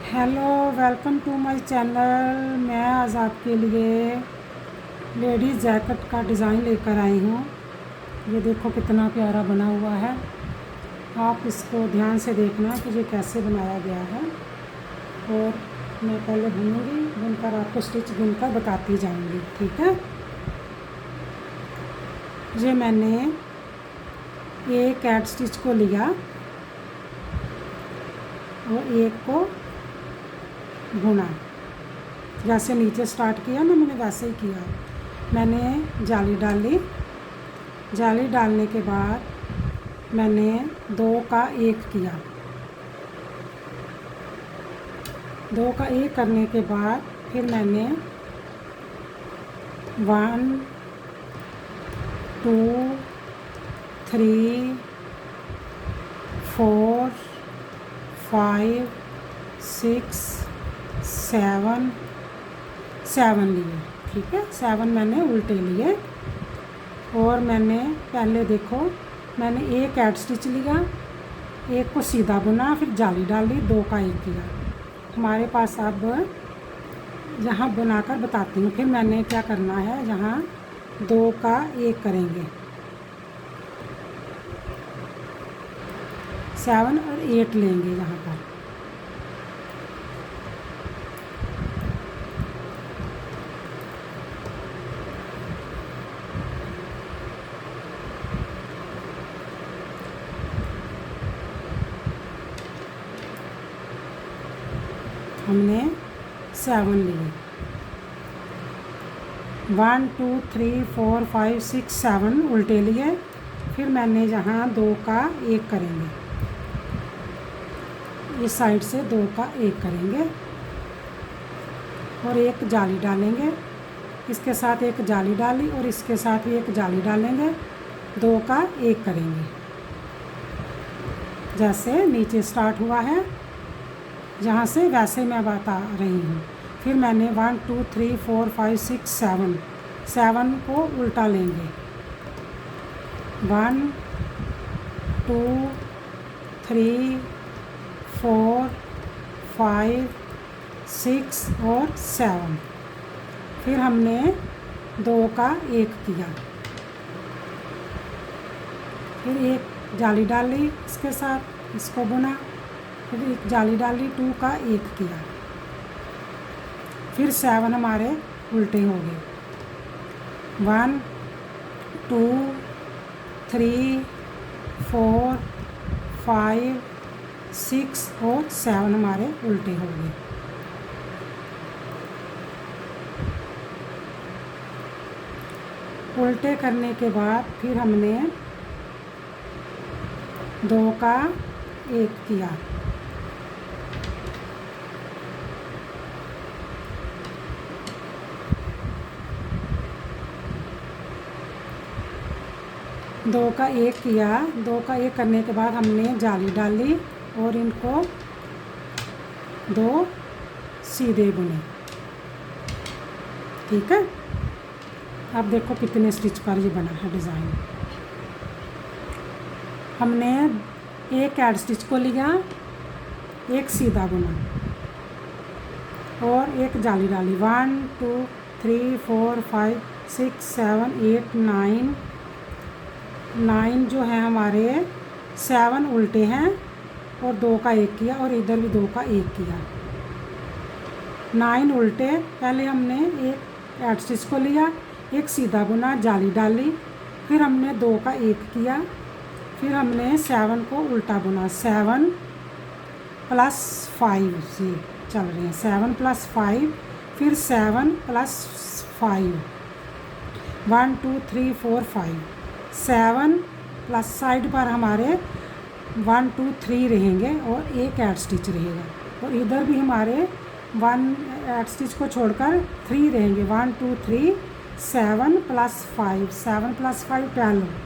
Hello, welcome to my channel. मैं आज आपके लिए लेडीज़ जैकेट का डिज़ाइन लेकर आई हूँ। ये देखो कितना प्यारा बना हुआ है। आप इसको ध्यान से देखना कि ये कैसे बनाया गया है। और मैं पहले बुनूँगी, बुनकर आपको स्टिच बुनकर बताती जाऊँगी, ठीक है। ये मैंने एक ऐड स्टिच को लिया और एक को बुना। जैसे नीचे स्टार्ट किया ना, मैंने वैसे ही किया। मैंने जाली डाली, जाली डालने के बाद मैंने 2 का 1 किया। 2 का 1 करने के बाद फिर मैंने 1 2 3 4 5 6 7 लिए, ठीक है। 7 मैंने उल्टे लिए। और मैंने पहले देखो, मैंने एक ऐड स्टिच लिया, एक को सीधा बुना, फिर जाली डाली, 2 का 1 किया। हमारे पास अब यहाँ बनाकर बताती हूँ। फिर मैंने क्या करना है, यहाँ 2 का 1 करेंगे। 7 और 8 लेंगे यहाँ पर। हमने 7 लिए। 1 2 3 4 5 6 7 उल्टे लिए। फिर मैंने यहाँ 2 का 1 करेंगे। इस साइड से 2 का 1 करेंगे और एक जाली डालेंगे। इसके साथ एक जाली डाली और इसके साथ भी एक जाली डालेंगे। 2 का 1 करेंगे। जैसे नीचे स्टार्ट हुआ है, जहाँ से वैसे मैं बता रही हूँ। फिर मैंने 1 2 3 4 5 6 7 को उल्टा लेंगे। 1 2 3 4 5 6 और 7। फिर हमने 2 का 1 किया। फिर एक जाली डाली, इसके साथ इसको बुना, फिर एक जाली डाली, 2 का 1 किया। फिर 7 हमारे उल्टे हो गए। 1 2 3 4 5 6 और 7 हमारे उल्टे हो गए। उल्टे करने के बाद फिर हमने 2 का 1 किया। दो का 1 किया। 2 का 1 करने के बाद हमने जाली डाली और इनको 2 सीधे बुने, ठीक है। अब देखो कितने स्टिच पर ये बना है डिज़ाइन। हमने एक ऐड स्टिच को लिया, एक सीधा बुना और एक जाली डाली। 1 2 3 4 5 6 7 8 9 जो है हमारे 7 उल्टे हैं और 2 का 1 किया और इधर भी 2 का 1 किया। 9 उल्टे। पहले हमने एक ऐड स्टिच को लिया, एक सीधा बुना, जाली डाली, फिर हमने 2 का 1 किया। फिर हमने 7 को उल्टा बुना। 7 प्लस 5 से चल रहे हैं, 7 प्लस 5, फिर 7 प्लस 5, 1 2 3 4 5, 7 प्लस साइड पर हमारे 1 2 3 रहेंगे और एक ऐड स्टिच रहेगा। और इधर भी हमारे 1 ऐड स्टिच को छोड़कर 3 रहेंगे। 1 2 3 7 प्लस 5, 7 प्लस 5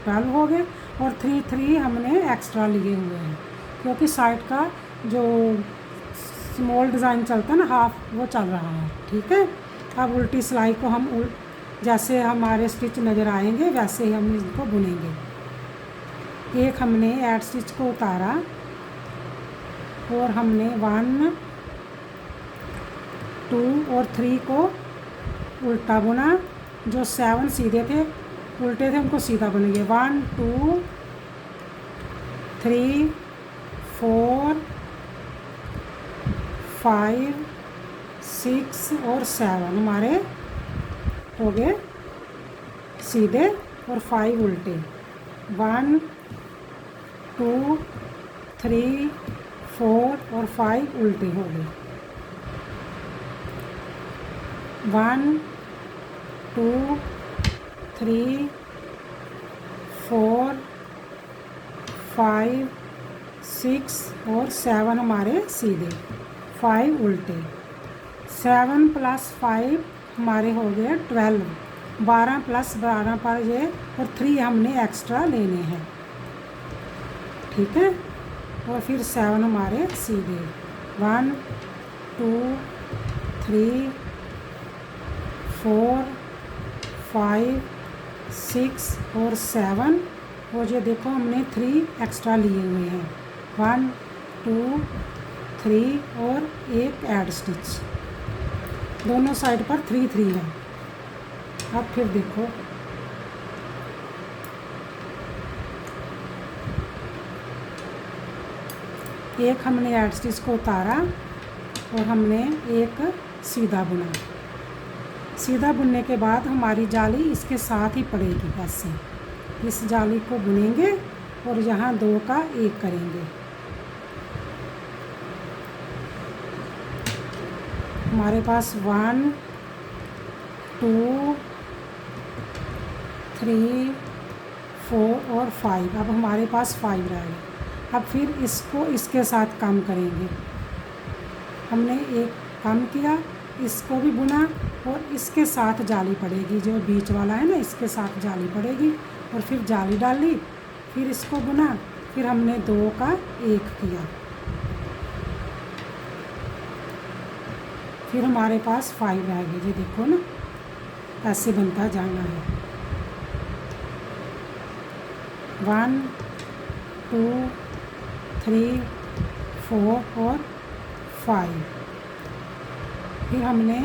12 हो गए। और 3 हमने एक्स्ट्रा लिए हुए हैं, क्योंकि साइड का जो स्मॉल डिज़ाइन चलता है ना, हाफ, वो चल रहा है, ठीक है। अब उल्टी सिलाई को हम जैसे हमारे स्टिच नज़र आएंगे वैसे ही हम इसको बुनेंगे। एक हमने ऐड स्टिच को उतारा और हमने 1 2 और 3 को उल्टा बुना, जो 7 सीधे थे उल्टे थे उनको सीधा बुनेंगे। 1 2 3 4 5 6 और 7 हमारे हो गए सीधे और 5 उल्टे। 1 2 3 4 और 5 उल्टे हो गए। 1 2 3 4 5 6 और 7 हमारे सीधे, 5 उल्टे। 7 + 5 हमारे हो गए 12, 12 + 12 पर ये और 3 हमने एक्स्ट्रा लेने हैं, ठीक है। और फिर 7 हमारे सीधे। 1 2 3 4 5 6 और 7 और ये देखो हमने 3 एक्स्ट्रा लिए हुए हैं। 1 2 3 और एक ऐड स्टिच, दोनों साइड पर 3 3 है। अब फिर देखो एक हमने ऐड स्टिच को उतारा और हमने एक सीधा बुना। सीधा बुनने के बाद हमारी जाली इसके साथ ही पड़ेगी, ऐसे इस जाली को बुनेंगे और यहाँ 2 का 1 करेंगे। हमारे पास 1 2 3 4 और 5, अब हमारे पास 5 रह गए। अब फिर इसको इसके साथ कम करेंगे। हमने एक कम किया, इसको भी बुना और इसके साथ जाली पड़ेगी, जो बीच वाला है ना इसके साथ जाली पड़ेगी और फिर जाली डाली, फिर इसको बुना, फिर हमने 2 का 1 किया। फिर हमारे पास 5 रह गए। ये देखो ना ऐसे बनता जाना है। 1 2 3 4 और 5। फिर हमने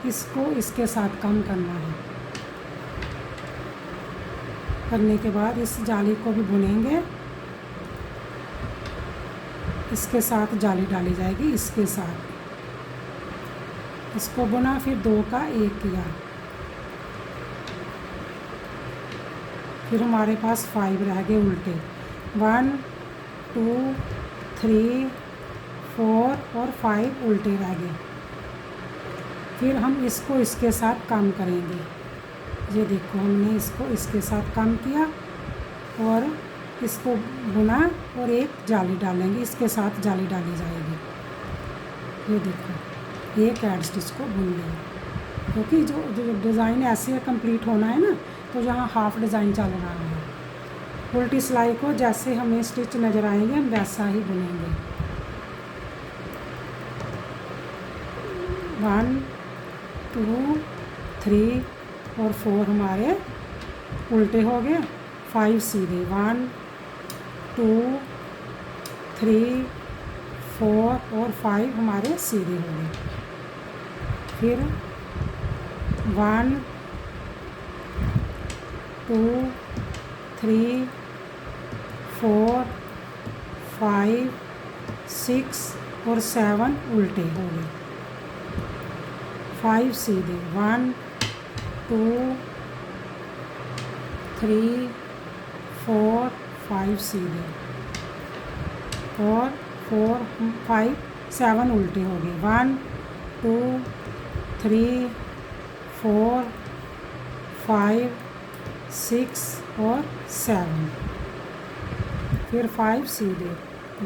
इसको इसके साथ कम करना है। करने के बाद इस जाली को भी बुनेंगे, इसके साथ जाली डाली जाएगी, इसके साथ इसको बुना, फिर 2 का 1 किया। फिर हमारे पास 5 रह गए उल्टे। 1 2 3 4 और 5 उल्टे रह गए। फिर हम इसको इसके साथ कम करेंगे। ये देखो हमने इसको इसके साथ कम किया और इसको बुना और एक जाली डालेंगे, इसके साथ जाली डाली जाएगी। ये देखो एक ऐड स्टिच को बुन लिया, क्योंकि जो डिज़ाइन ऐसे कंप्लीट होना है ना, तो यहाँ हाफ डिज़ाइन चल रहा है। उल्टी सिलाई को जैसे हमें स्टिच नज़र आएंगे हम वैसा ही बुनेंगे। 1 2 3 और 4 हमारे उल्टे हो गए, 5 सीधे। 1 2 3 4 और 5 हमारे सीधे हो गए। फिर 1 2 3 4 5 6 और 7 उल्टे हो गए, 5 सीधे। 1 2 3 4 5 सीधे और 4 5 7 उल्टे हो गए। 1 2 3 4 5 6 और 7। फिर 5 सीधे।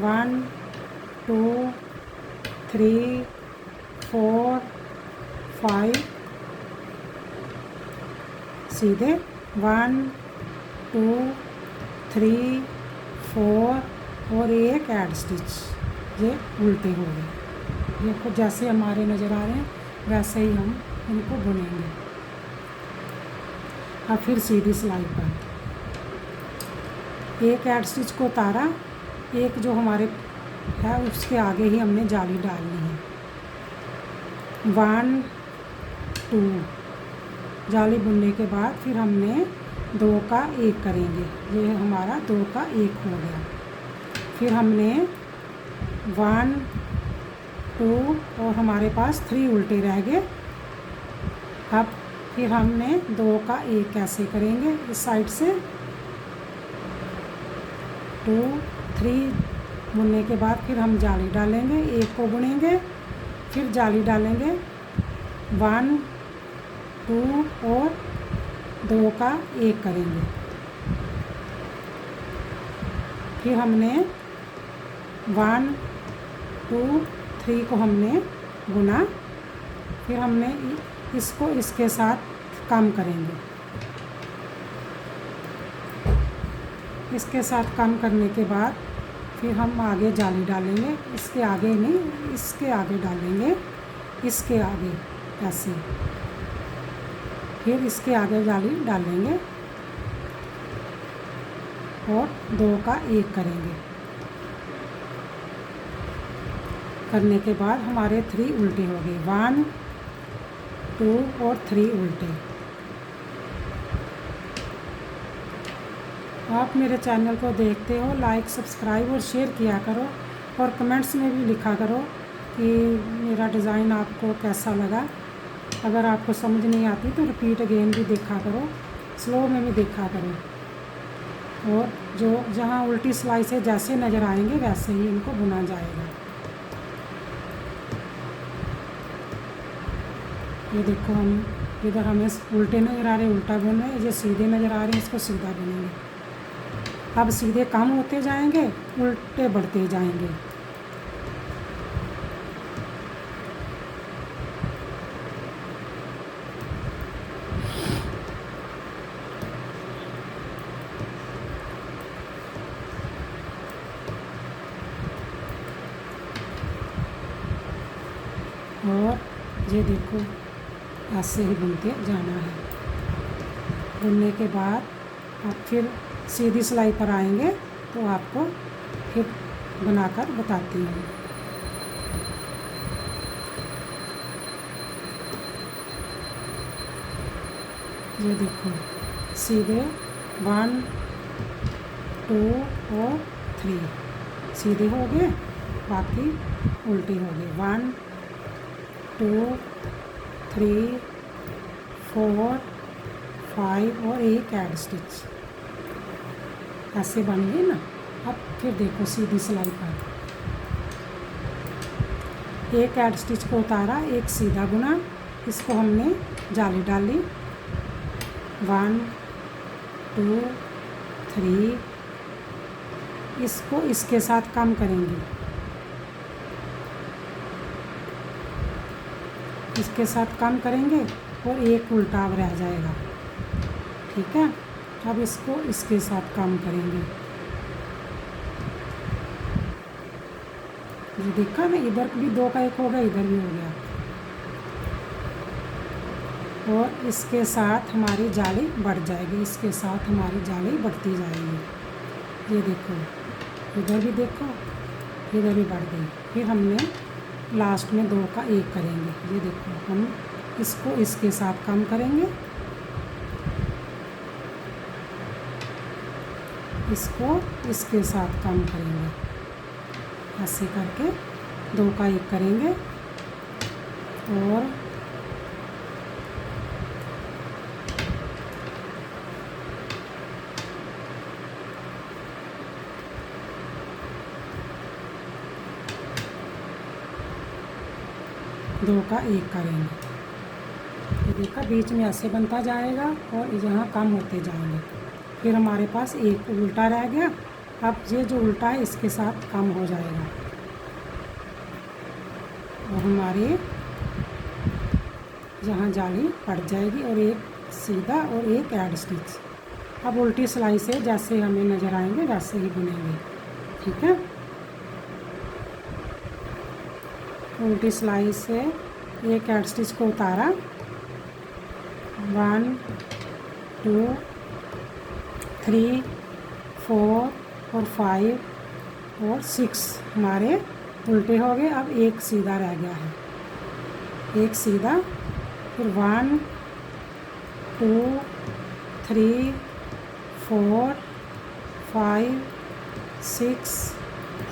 1 2 3 4 5 सीधे। 1 2 3 4 और एक ऐड स्टिच, ये उल्टे हो गए। देखो जैसे हमारे नज़र आ रहे हैं वैसे ही हम इनको बुनेंगे। अब फिर सीधी सिलाई पर एक ऐड स्टिच को उतारा, एक जो हमारे है उसके आगे ही हमने जाली डालनी है। 1 2 जाली बुनने के बाद फिर हमने 2 का 1 करेंगे। ये हमारा 2 का 1 हो गया। फिर हमने 1 2 और हमारे पास 3 उल्टे रह गए। अब फिर हमने 2 का 1 कैसे करेंगे, इस साइड से 2 3 बुनने के बाद फिर हम जाली डालेंगे, 1 को बुनेंगे, फिर जाली डालेंगे, 1 2 और 2 का 1 करेंगे। फिर हमने 1 2 3 को हमने बुना। फिर हमने इसको इसके साथ कम करेंगे। इसके साथ कम करने के बाद फिर हम आगे जाली डालेंगे, इसके आगे नहीं, इसके आगे डालेंगे, इसके आगे ऐसे, फिर इसके आगे जाली डालेंगे और 2 का 1 करेंगे। करने के बाद हमारे 3 उल्टे हो गए, 1 2 और 3 उल्टे। आप मेरे चैनल को देखते हो, लाइक सब्सक्राइब और शेयर किया करो और कमेंट्स में भी लिखा करो कि मेरा डिज़ाइन आपको कैसा लगा। अगर आपको समझ नहीं आती तो रिपीट अगेन भी देखा करो, स्लो में भी देखा करो। और जो जहाँ उल्टी सिलाई से जैसे नज़र आएंगे वैसे ही इनको बुना जाएगा। ये देखो, हम इधर हमें उल्टे नज़र आ रहे, उल्टा बुन रहे हैं, ये सीधे नज़र आ रहे हैं, इसको सीधा बुनेंगे। अब सीधे कम होते जाएंगे, उल्टे बढ़ते जाएंगे। और ये देखो, ऐसे ही बुनते जाना है। बुनने के बाद अब फिर सीधी सिलाई पर आएंगे तो आपको फिर बनाकर बताती हूँ। ये देखो, सीधे 1 2 और 3 सीधे हो गए, बाकी उल्टे हो गए। 1 2 3 4 5 और 1 ऐड स्टिच, ऐसे बन गए ना। अब फिर देखो सीधी सिलाई पर 1 ऐड स्टिच को उतारा, 1 सीधा बुना, इसको हमने जाली डाली, 1 2 3, इसको इसके साथ कम करेंगे, इसके साथ कम करेंगे और 1 उल्टा अब रह जाएगा। ठीक है, अब इसको इसके साथ कम करेंगे। ये देखा ना, इधर भी 2 का 1 हो गया, इधर भी हो गया। और इसके साथ हमारी जाली बढ़ जाएगी, इसके साथ हमारी जाली बढ़ती जाएगी। ये देखो, इधर भी देखो, इधर भी बढ़ गई। फिर हमने लास्ट में 2 का 1 करेंगे। ये देखो, हम इसको इसके साथ कम करेंगे, इसको इसके साथ कम करेंगे, ऐसे करके 2 का 1 करेंगे और दो का 1 करेंगे। ये देखा, बीच में ऐसे बनता जाएगा और यहाँ कम होते जाएंगे। फिर हमारे पास 1 उल्टा रह गया। अब ये जो उल्टा है इसके साथ कम हो जाएगा और हमारे यहाँ जाली पड़ जाएगी और 1 सीधा और 1 ऐड स्टिच। अब उल्टी सिलाई से जैसे हमें नज़र आएंगे वैसे ही बुनेंगे। ठीक है, उल्टी सिलाई से 1 ऐड स्टिच को उतारा, 1 2 3 4 और 5 और 6 हमारे उल्टे हो गए। अब 1 सीधा रह गया है, एक सीधा, फिर 1 2 3 4 5 6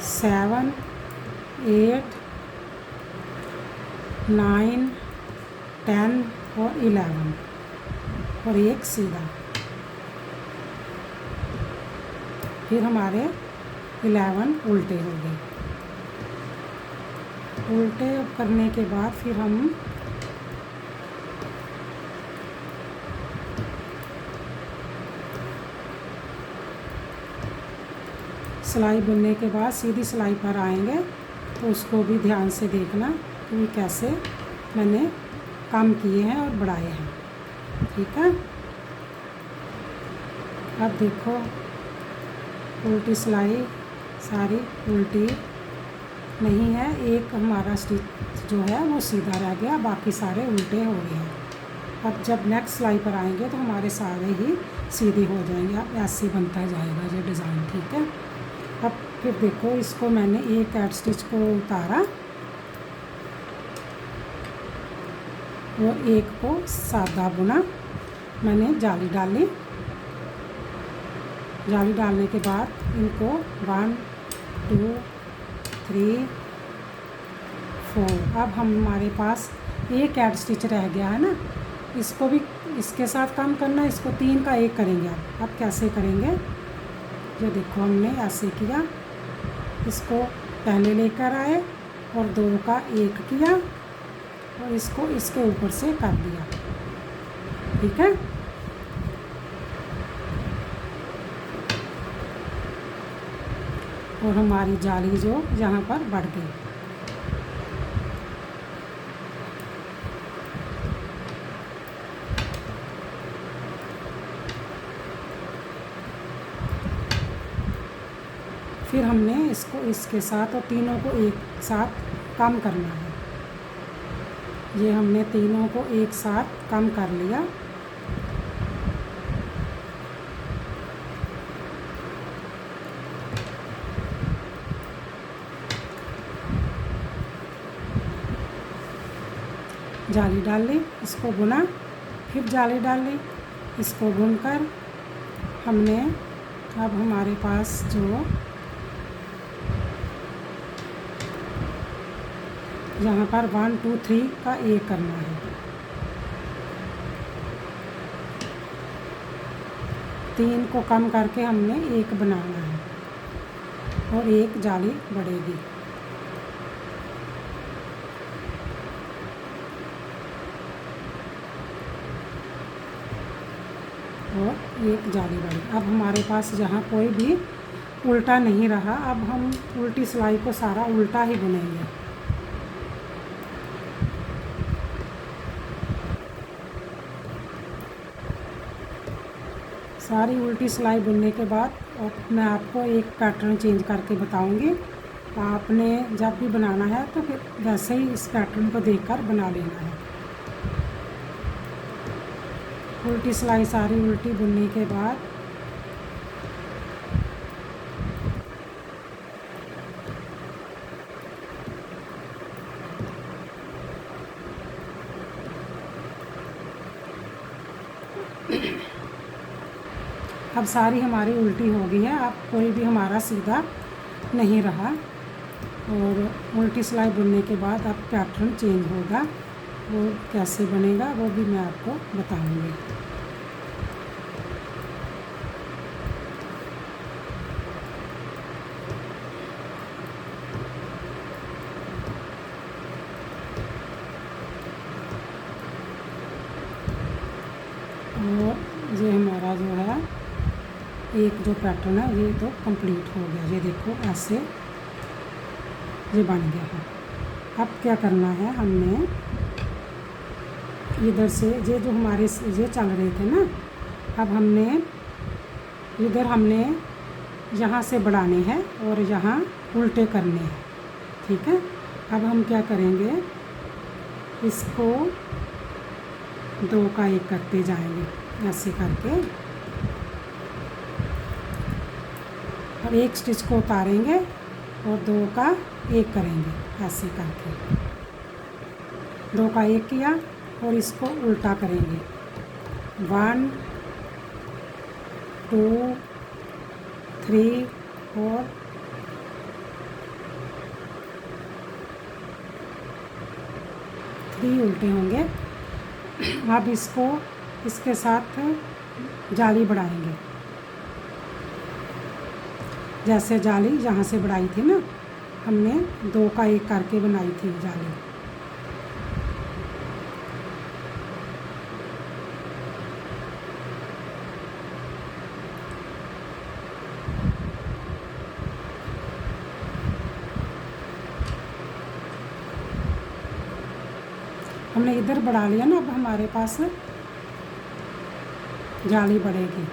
7 8 9 10 और 11 और एक सीधा। फिर हमारे 11 उल्टे हो गए। उल्टे करने के बाद फिर हम सिलाई बुनने के बाद सीधी सिलाई पर आएंगे, तो उसको भी ध्यान से देखना कि कैसे मैंने कम किए हैं और बढ़ाए हैं। ठीक है, अब देखो उल्टी सिलाई सारी उल्टी नहीं है, एक हमारा स्टिच जो है वो सीधा रह गया, बाकी सारे उल्टे हो गए हैं। अब जब नेक्स्ट सिलाई पर आएंगे तो हमारे सारे ही सीधे हो जाएंगे। अब ऐसे बनता जाएगा ये डिज़ाइन। ठीक है, अब फिर देखो इसको मैंने एक ऐड स्टिच को उतारा और एक को सादा बुना, मैंने जाली डाली। जाली डालने के बाद इनको 1 2 3 4। अब हमारे पास एक ऐड स्टिच रह गया है ना, इसको भी इसके साथ काम करना, इसको 3 का 1 करेंगे। अब कैसे करेंगे, ये देखो हमने ऐसे किया, इसको पहले लेकर आए और 2 का 1 किया और इसको इसके ऊपर से कर दिया। ठीक है, और हमारी जाली जो यहाँ पर बढ़ गई। फिर हमने इसको इसके साथ और तीनों को एक साथ कम करना है। ये हमने तीनों को एक साथ कम कर लिया। जाली डाल ली, इसको बुना, फिर जाली डाल ली, इसको बुनकर हमने अब हमारे पास जो यहाँ पर 1 2 3 का 1 करना है। 3 को कम करके हमने 1 बनाना है और एक जाली बढ़ेगी। और एक जाली बढ़ी। अब हमारे पास जहाँ कोई भी उल्टा नहीं रहा, अब हम उल्टी सिलाई को सारा उल्टा ही बुनेंगे। सारी उल्टी सिलाई बुनने के बाद अब मैं आपको एक पैटर्न चेंज करके बताऊंगी। आपने जब भी बनाना है तो फिर वैसे ही इस पैटर्न को देखकर बना लेना है। उल्टी सिलाई सारी उल्टी बुनने के बाद अब सारी हमारी उल्टी हो गई है। अब कोई भी हमारा सीधा नहीं रहा और उल्टी सिलाई बुनने के बाद अब पैटर्न चेंज होगा। वो कैसे बनेगा वो भी मैं आपको बताऊंगी। और ये हमारा जो है एक जो पैटर्न है ये तो कंप्लीट हो गया। ये देखो ऐसे ये बन गया है। अब क्या करना है, हमने इधर से ये जो हमारे ये चल रहे थे ना, अब हमने इधर हमने यहाँ से बढ़ाने हैं और यहाँ उल्टे करने हैं। ठीक है, अब हम क्या करेंगे, इसको 2 का 1 करते जाएंगे ऐसे करके और एक स्टिच को उतारेंगे और 2 का 1 करेंगे ऐसे करके। 2 का 1 किया और इसको उल्टा करेंगे। 1 2 3 और 3 उल्टे होंगे। अब इसको इसके साथ जाली बढ़ाएंगे, जैसे जाली यहाँ से बढ़ाई थी ना, हमने 2 का 1 करके बनाई थी जाली। हमने इधर बढ़ा लिया ना, अब हमारे पास जाली बढ़ेगी।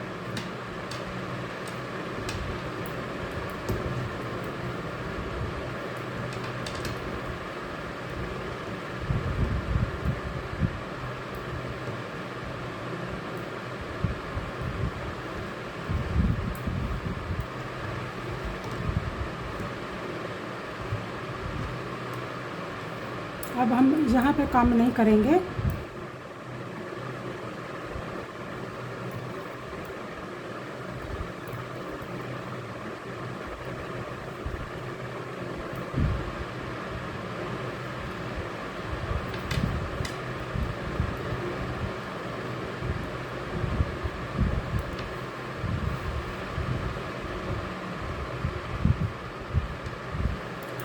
अब हम यहाँ पे काम नहीं करेंगे,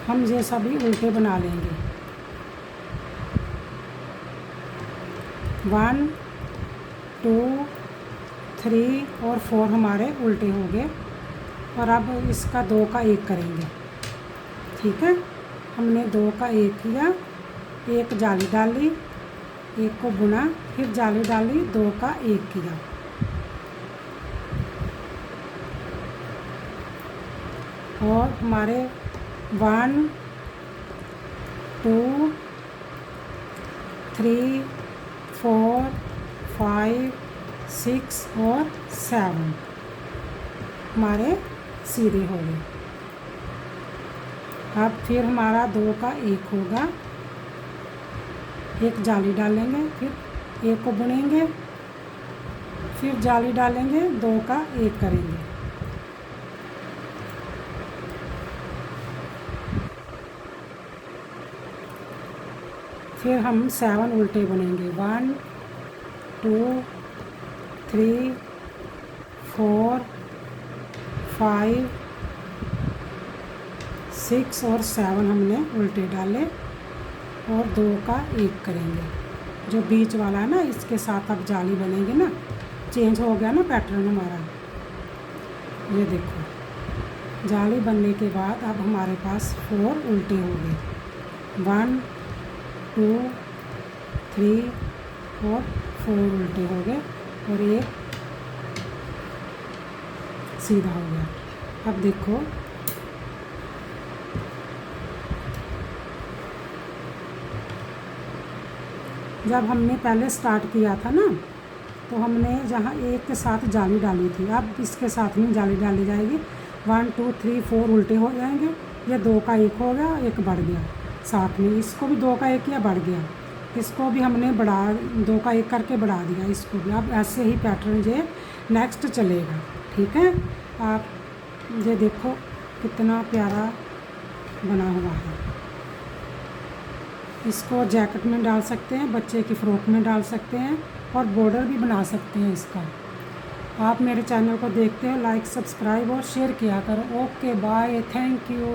हम ये सभी उल्टे बना लेंगे। 1 2 3 और 4 हमारे उल्टे हो गए। और अब इसका 2 का 1 करेंगे। ठीक है, हमने 2 का 1 किया, एक जाली डाली, एक को बुना, फिर जाली डाली, 2 का 1 किया। और हमारे 1 2 3 4 5 6 और 7 हमारे सीधे हो गए। अब फिर हमारा 2 का 1 होगा, एक जाली डालेंगे, फिर एक को बुनेंगे, फिर जाली डालेंगे, 2 का 1 करेंगे। फिर हम 7 उल्टे बुनेंगे। 1 2 3 4 5 6 और 7 हमने उल्टे डाले और 2 का 1 करेंगे। जो बीच वाला है ना, इसके साथ अब जाली बनेगी ना, चेंज हो गया ना पैटर्न हमारा। ये देखो, जाली बनने के बाद अब हमारे पास 4 उल्टे हो गए। 1 2 3 और 4 उल्टे हो गए और एक सीधा हो गया। अब देखो, जब हमने पहले स्टार्ट किया था ना, तो हमने जहाँ एक के साथ जाली डाली थी, अब इसके साथ में जाली डाली जाएगी। 1 2 3 4 उल्टे हो जाएंगे। ये 2 का 1 हो गया, एक बढ़ गया साथ में, इसको भी 2 का 1 किया, बढ़ गया, इसको भी हमने बढ़ा 2 का 1 करके बढ़ा दिया इसको भी। अब ऐसे ही पैटर्न ये नेक्स्ट चलेगा। ठीक है, आप ये देखो कितना प्यारा बना हुआ है। इसको जैकेट में डाल सकते हैं, बच्चे की फ़्रॉक में डाल सकते हैं और बॉर्डर भी बना सकते हैं इसका। आप मेरे चैनल को देखते हो, लाइक सब्सक्राइब और शेयर किया करो। Okay bye, thank you.